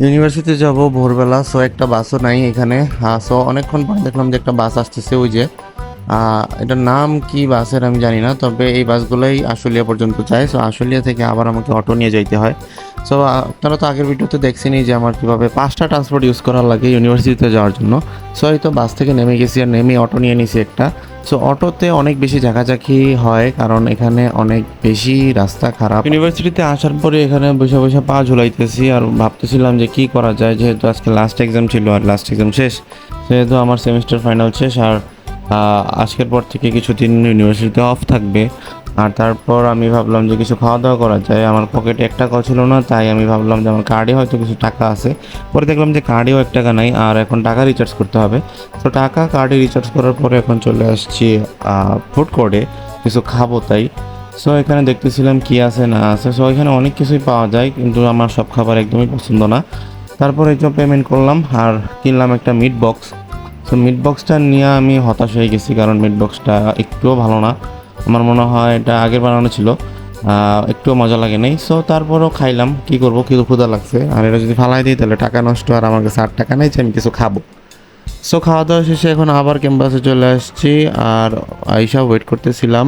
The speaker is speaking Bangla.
ইউনিভার্সিটি যাব ভোরবেলা, সো একটা বাসও নাই এখানে। সো অনেকক্ষণ পরে দেখলাম যে একটা বাস আসতেছে, ওই যে এটার নাম কি বাসের আমি জানি না, তবে এই বাসগুলোই আশুলিয়া পর্যন্ত যায়। সো আশুলিয়া থেকে আবার আমাকে অটো নিয়ে যাইতে হয়। সো আপনারা তো আগের ভিডিওতে দেখছেনই যে আমার কীভাবে 5টা ট্রান্সপোর্ট ইউজ করা লাগে ইউনিভার্সিটিতে যাওয়ার জন্য। সো এই তো বাস থেকে নেমে গেছি, আর নেমে অটো নিয়ে নিছি একটা। সো অটোতে অনেক বেশি ঝাঁকাঝাঁকি হয়, কারণ এখানে অনেক বেশি রাস্তা খারাপ। ইউনিভার্সিটিতে আসার পরে এখানে বসে বসে পা ঝুলাইতেছি আর ভাবতেছিলাম যে কি করা যায়, যেহেতু আজকে লাস্ট এক্সাম ছিল আর লাস্ট এক্সাম শেষ, সেহেতু আমার সেমিস্টার ফাইনাল শেষ। আর আজকের পর থেকে কিছুদিন ইউনিভার্সিটিতে অফ থাকবে। আর তারপর আমি ভাবলাম যে কিছু খাওয়া দাওয়া করা যায়। আমার পকেটে 1 টাকাও ছিল না, তাই আমি ভাবলাম যে আমার কার্ডে হয়তো কিছু টাকা আছে। পরে দেখলাম যে কার্ডেও 1 টাকা নাই, আর এখন টাকা রিচার্জ করতে হবে। তো টাকা কার্ডে রিচার্জ করার পরে এখন চলে আসছি ফুড কোর্টে কিছু খাবো তাই। সো এখানে দেখতেছিলাম কি আছে না আছে। সো এখানে অনেক কিছুই পাওয়া যায়, কিন্তু আমার সব খাবার একদমই পছন্দ না। তারপরে এই পেমেন্ট করলাম আর কিনলাম একটা মিট বক্স। সো মিট বক্সটা নিয়ে আমি হতাশ হয়ে গেছি, কারণ মিট বক্সটা একটুও ভালো না। আমার মনে হয় এটা আগের বানানো ছিল, একটুও মজা লাগে নাই। সো তারপরও খাইলাম, কি করবো, কিছু ক্ষুধা লাগছে। আর এটা যদি ফালাই দিই তাহলে টাকা নষ্ট, আর আমার কাছে 8 টাকা নেই যে আমি কিছু খাবো। সো খাওয়া দাওয়া শেষে এখন আবার ক্যাম্পাসে চলে আসছি, আর আইসা ওয়েট করতেছিলাম।